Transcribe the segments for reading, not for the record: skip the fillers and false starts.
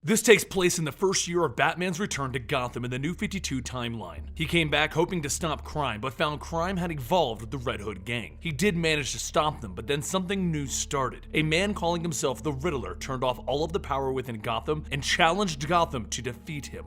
This takes place in the first year of Batman's return to Gotham in the New 52 timeline. He came back hoping to stop crime, but found crime had evolved with the Red Hood gang. He did manage to stop them, but then something new started. A man calling himself the Riddler turned off all of the power within Gotham and challenged Gotham to defeat him.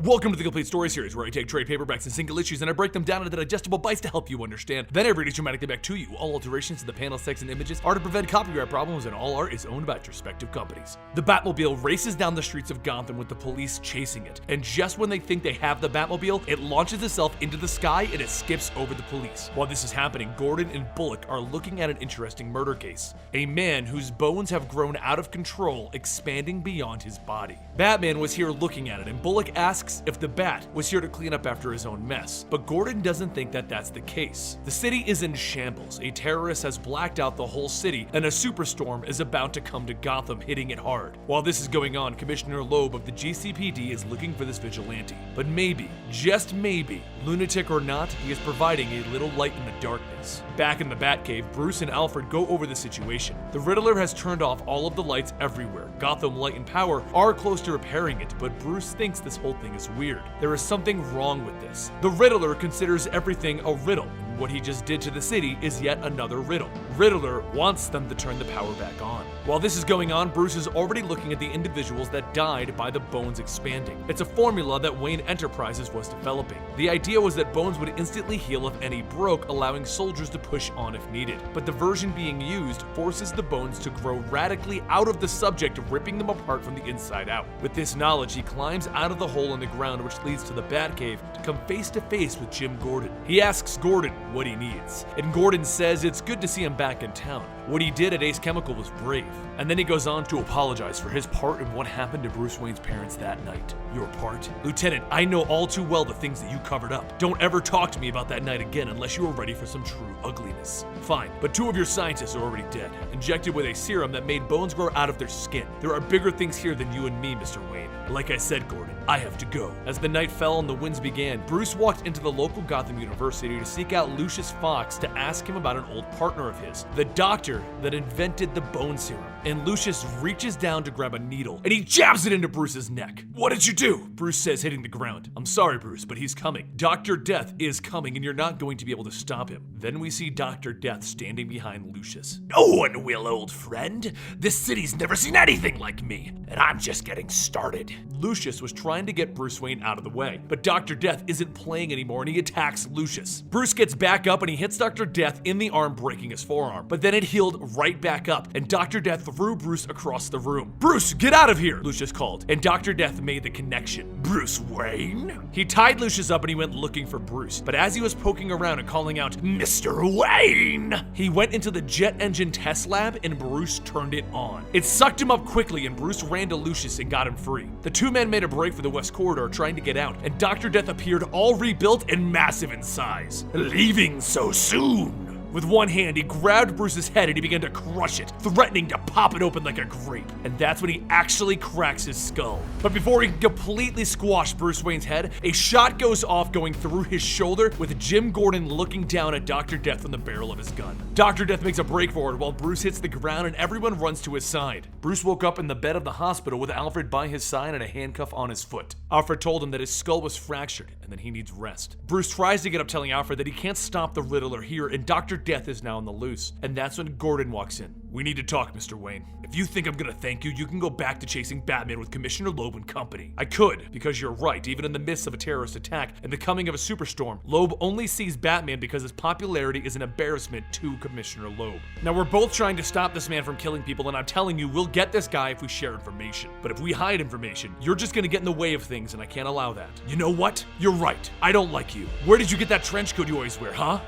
Welcome to the Complete Story Series, where I take trade paperbacks and single issues and I break them down into digestible bites to help you understand. Then I read it dramatically back to you. All alterations to the panels, text, and images are to prevent copyright problems, and all art is owned by its respective companies. The Batmobile races down the streets of Gotham with the police chasing it, and just when they think they have the Batmobile, it launches itself into the sky and it skips over the police. While this is happening, Gordon and Bullock are looking at an interesting murder case. A man whose bones have grown out of control, expanding beyond his body. Batman was here looking at it, and Bullock asks if the Bat was here to clean up after his own mess, but Gordon doesn't think that that's the case. The city is in shambles. A terrorist has blacked out the whole city, and a superstorm is about to come to Gotham, hitting it hard. While this is going on, Commissioner Loeb of the GCPD is looking for this vigilante. But maybe, just maybe, lunatic or not, he is providing a little light in the darkness. Back in the Batcave, Bruce and Alfred go over the situation. The Riddler has turned off all of the lights everywhere. Gotham Light and Power are close to repairing it, but Bruce thinks this whole thing is weird. There is something wrong with this. The Riddler considers everything a riddle. What he just did to the city is yet another riddle. Riddler wants them to turn the power back on. While this is going on, Bruce is already looking at the individuals that died by the bones expanding. It's a formula that Wayne Enterprises was developing. The idea was that bones would instantly heal if any broke, allowing soldiers to push on if needed. But the version being used forces the bones to grow radically out of the subject, ripping them apart from the inside out. With this knowledge, he climbs out of the hole in the ground which leads to the Batcave to come face to face with Jim Gordon. He asks Gordon what he needs, and Gordon says it's good to see him back in town. What he did at Ace Chemical was brave. And then he goes on to apologize for his part in what happened to Bruce Wayne's parents that night. Your part? Lieutenant, I know all too well the things that you covered up. Don't ever talk to me about that night again unless you are ready for some true ugliness. Fine, but 2 of your scientists are already dead, injected with a serum that made bones grow out of their skin. There are bigger things here than you and me, Mr. Wayne. Like I said, Gordon, I have to go. As the night fell and the winds began, Bruce walked into the local Gotham University to seek out Lucius Fox to ask him about an old partner of his, the doctor that invented the bone serum. And Lucius reaches down to grab a needle, and he jabs it into Bruce's neck. What did you do? Bruce says, hitting the ground. I'm sorry, Bruce, but he's coming. Dr. Death is coming, and you're not going to be able to stop him. Then we see Dr. Death standing behind Lucius. No one will, old friend. This city's never seen anything like me, and I'm just getting started. Lucius was trying to get Bruce Wayne out of the way, but Dr. Death isn't playing anymore, and he attacks Lucius. Bruce gets back up, and he hits Dr. Death in the arm, breaking his forearm, but then it healed right back up, and Dr. Death threw Bruce across the room. Bruce, get out of here, Lucius called, and Dr. Death made the connection. Bruce Wayne? He tied Lucius up and he went looking for Bruce, but as he was poking around and calling out, Mr. Wayne, he went into the jet engine test lab and Bruce turned it on. It sucked him up quickly and Bruce ran to Lucius and got him free. The two men made a break for the West Corridor trying to get out, and Dr. Death appeared all rebuilt and massive in size. Leaving so soon? With one hand, he grabbed Bruce's head and he began to crush it, threatening to pop it open like a grape. And that's when he actually cracks his skull. But before he can completely squash Bruce Wayne's head, a shot goes off going through his shoulder, with Jim Gordon looking down at Dr. Death from the barrel of his gun. Dr. Death makes a break for it while Bruce hits the ground and everyone runs to his side. Bruce woke up in the bed of the hospital with Alfred by his side and a handcuff on his foot. Alfred told him that his skull was fractured and that he needs rest. Bruce tries to get up, telling Alfred that he can't stop the Riddler here, and Dr. Death is now on the loose. And that's when Gordon walks in. We need to talk, Mr. Wayne. If you think I'm gonna thank you, you can go back to chasing Batman with Commissioner Loeb and company. I could, because you're right, even in the midst of a terrorist attack and the coming of a superstorm, Loeb only sees Batman because his popularity is an embarrassment to Commissioner Loeb. Now, we're both trying to stop this man from killing people, and I'm telling you, we'll get this guy if we share information. But if we hide information, you're just gonna get in the way of things, and I can't allow that. You know what? You're right. I don't like you. Where did you get that trench coat you always wear, huh?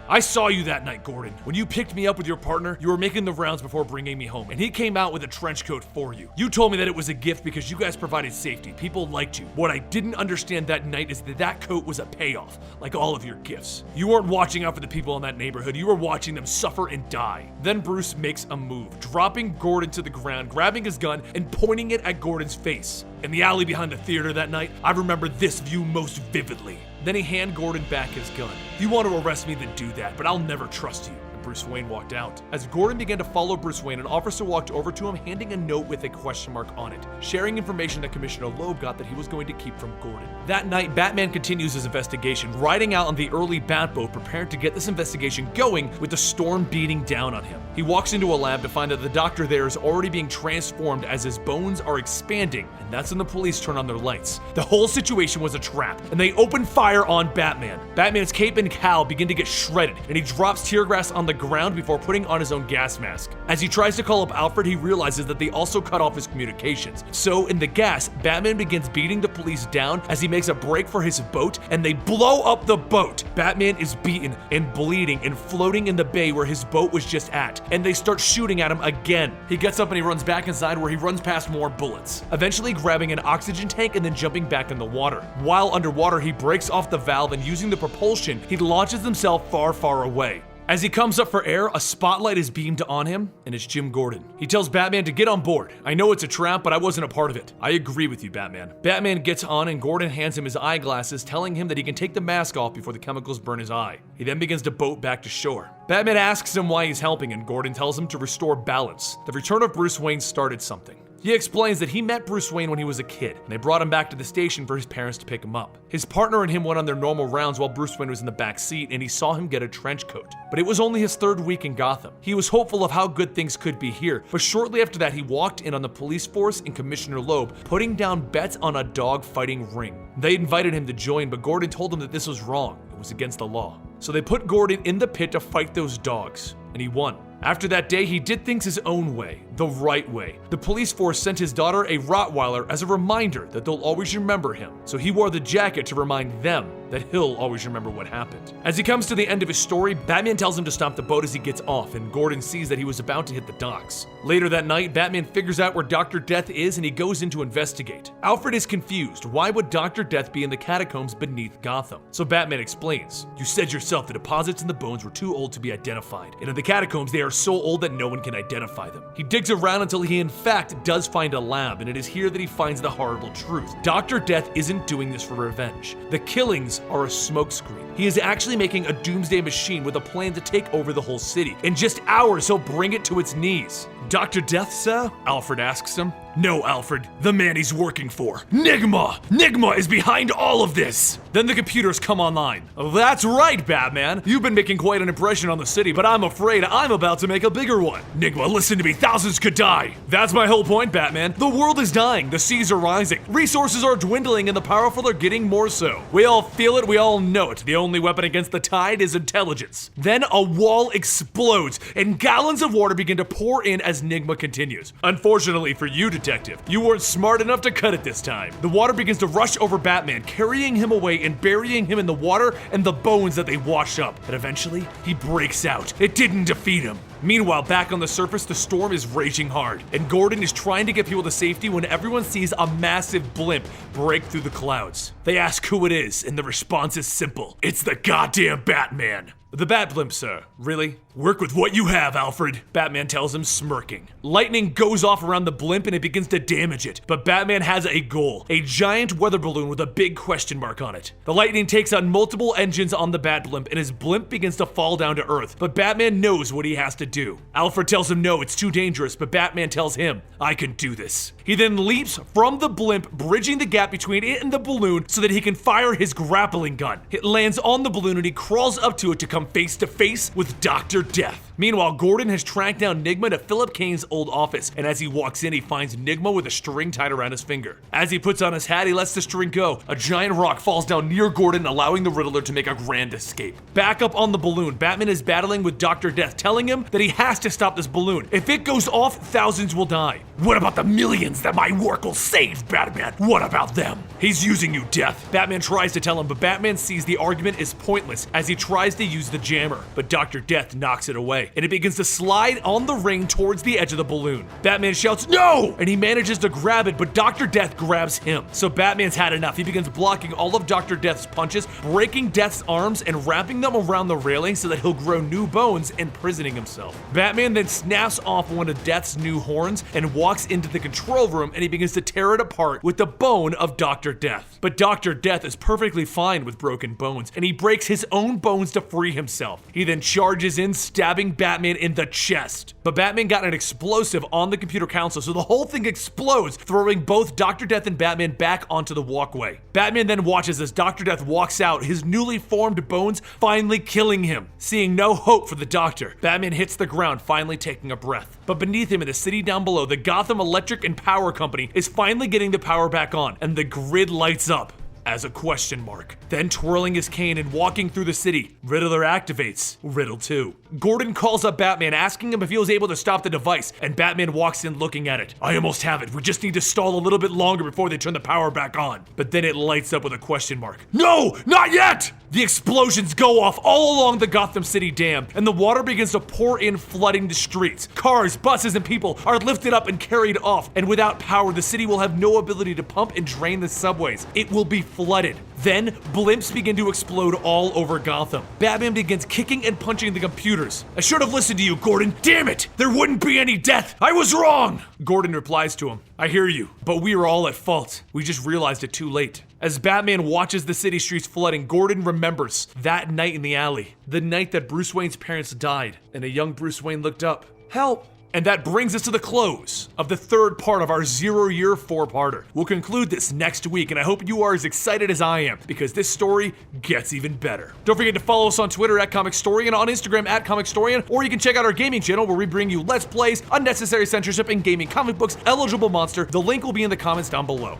I saw you that night, Gordon. When you picked me up with your partner, you were making the rounds before bringing me home, and he came out with a trench coat for you. You told me that it was a gift because you guys provided safety. People liked you. What I didn't understand that night is that that coat was a payoff, like all of your gifts. You weren't watching out for the people in that neighborhood. You were watching them suffer and die. Then Bruce makes a move, dropping Gordon to the ground, grabbing his gun, and pointing it at Gordon's face. In the alley behind the theater that night, I remember this view most vividly. Then he handed Gordon back his gun. You want to arrest me, then do that, but I'll never trust you. Bruce Wayne walked out. As Gordon began to follow Bruce Wayne, an officer walked over to him handing a note with a question mark on it, sharing information that Commissioner Loeb got that he was going to keep from Gordon. That night, Batman continues his investigation, riding out on the early Batboat, prepared to get this investigation going with the storm beating down on him. He walks into a lab to find that the doctor there is already being transformed as his bones are expanding, and that's when the police turn on their lights. The whole situation was a trap, and they open fire on Batman. Batman's cape and cowl begin to get shredded, and he drops tear gas on the ground before putting on his own gas mask. As he tries to call up Alfred, he realizes that they also cut off his communications. So in the gas, Batman begins beating the police down as he makes a break for his boat, and they blow up the boat. Batman is beaten and bleeding and floating in the bay where his boat was just at, and they start shooting at him again. He gets up and he runs back inside, where he runs past more bullets, eventually grabbing an oxygen tank and then jumping back in the water. While underwater, he breaks off the valve, and using the propulsion, he launches himself far, far away. As he comes up for air, a spotlight is beamed on him, and it's Jim Gordon. He tells Batman to get on board. I know it's a trap, but I wasn't a part of it. I agree with you, Batman. Batman gets on, and Gordon hands him his eyeglasses, telling him that he can take the mask off before the chemicals burn his eye. He then begins to boat back to shore. Batman asks him why he's helping, and Gordon tells him to restore balance. The return of Bruce Wayne started something. He explains that he met Bruce Wayne when he was a kid, and they brought him back to the station for his parents to pick him up. His partner and him went on their normal rounds while Bruce Wayne was in the back seat, and he saw him get a trench coat. But it was only his third week in Gotham. He was hopeful of how good things could be here, but shortly after that, he walked in on the police force and Commissioner Loeb putting down bets on a dog fighting ring. They invited him to join, but Gordon told him that this was wrong. It was against the law. So they put Gordon in the pit to fight those dogs, and he won. After that day, he did things his own way, the right way. The police force sent his daughter a Rottweiler as a reminder that they'll always remember him. So he wore the jacket to remind them that he'll always remember what happened. As he comes to the end of his story, Batman tells him to stop the boat as he gets off, and Gordon sees that he was about to hit the docks. Later that night, Batman figures out where Dr. Death is, and he goes in to investigate. Alfred is confused. Why would Dr. Death be in the catacombs beneath Gotham? So Batman explains, you said yourself the deposits in the bones were too old to be identified, and in the catacombs they are so old that no one can identify them. He digs around until he in fact does find a lab, and it is here that he finds the horrible truth. Dr. Death isn't doing this for revenge. The killings are a smokescreen. He is actually making a doomsday machine with a plan to take over the whole city. In just hours, he'll bring it to its knees. Dr. Death, sir? Alfred asks him. No, Alfred. The man he's working for. Nigma! Nigma is behind all of this! Then the computers come online. That's right, Batman. You've been making quite an impression on the city, but I'm afraid I'm about to make a bigger one. Nigma, listen to me. Thousands could die. That's my whole point, Batman. The world is dying. The seas are rising. Resources are dwindling, and the powerful are getting more so. We all feel it. We all know it. The only weapon against the tide is intelligence. Then a wall explodes, and gallons of water begin to pour in as Nigma continues. Unfortunately for you, Detective, you weren't smart enough to cut it this time. The water begins to rush over Batman, carrying him away and burying him in the water and the bones that they wash up. But eventually, he breaks out. It didn't defeat him. Meanwhile, back on the surface, the storm is raging hard, and Gordon is trying to get people to safety when everyone sees a massive blimp break through the clouds. They ask who it is, and the response is simple. It's the goddamn Batman. The Bat Blimp, sir. Really? Work with what you have, Alfred, Batman tells him, smirking. Lightning goes off around the blimp and it begins to damage it, but Batman has a goal, a giant weather balloon with a big question mark on it. The lightning takes out multiple engines on the Bat Blimp and his blimp begins to fall down to Earth, but Batman knows what he has to do. Alfred tells him no, it's too dangerous, but Batman tells him, I can do this. He then leaps from the blimp, bridging the gap between it and the balloon so that he can fire his grappling gun. It lands on the balloon and he crawls up to it to come face to face with Dr. Death. Meanwhile, Gordon has tracked down Nigma to Philip Kane's old office, and as he walks in, he finds Nigma with a string tied around his finger. As he puts on his hat, he lets the string go. A giant rock falls down near Gordon, allowing the Riddler to make a grand escape. Back up on the balloon, Batman is battling with Dr. Death, telling him that he has to stop this balloon. If it goes off, thousands will die. What about the millions that my work will save, Batman? What about them? He's using you, Death. Batman tries to tell him, but Batman sees the argument is pointless as he tries to use the jammer, but Dr. Death knocks it away, and it begins to slide on the ring towards the edge of the balloon. Batman shouts, no! And he manages to grab it, but Dr. Death grabs him. So Batman's had enough. He begins blocking all of Dr. Death's punches, breaking Death's arms and wrapping them around the railing so that he'll grow new bones, imprisoning himself. Batman then snaps off one of Death's new horns and walks walks into the control room and he begins to tear it apart with the bone of Dr. Death. But Dr. Death is perfectly fine with broken bones, and he breaks his own bones to free himself. He then charges in, stabbing Batman in the chest. But Batman got an explosive on the computer console, so the whole thing explodes, throwing both Dr. Death and Batman back onto the walkway. Batman then watches as Dr. Death walks out, his newly formed bones finally killing him. Seeing no hope for the Doctor, Batman hits the ground, finally taking a breath. But beneath him in the city down below, the Gotham Electric and Power Company is finally getting the power back on, and the grid lights up as a question mark. Then twirling his cane and walking through the city, Riddler activates Riddle 2. Gordon calls up Batman, asking him if he was able to stop the device, and Batman walks in looking at it. I almost have it. We just need to stall a little bit longer before they turn the power back on. But then it lights up with a question mark. No, not yet! The explosions go off all along the Gotham City Dam, and the water begins to pour in, flooding the streets. Cars, buses, and people are lifted up and carried off, and without power, the city will have no ability to pump and drain the subways. It will be flooded. Then, blimps begin to explode all over Gotham. Batman begins kicking and punching the computers. I should have listened to you, Gordon. Damn it! There wouldn't be any death. I was wrong! Gordon replies to him. I hear you, but we are all at fault. We just realized it too late. As Batman watches the city streets flooding, Gordon remembers that night in the alley. The night that Bruce Wayne's parents died, and a young Bruce Wayne looked up. Help! And that brings us to the close of the third part of our 0-year 4-parter. We'll conclude this next week, and I hope you are as excited as I am, because this story gets even better. Don't forget to follow us on Twitter at Comicstorian, on Instagram at Comicstorian, or you can check out our gaming channel where we bring you Let's Plays, unnecessary censorship, and gaming comic books, eligible monster. The link will be in the comments down below.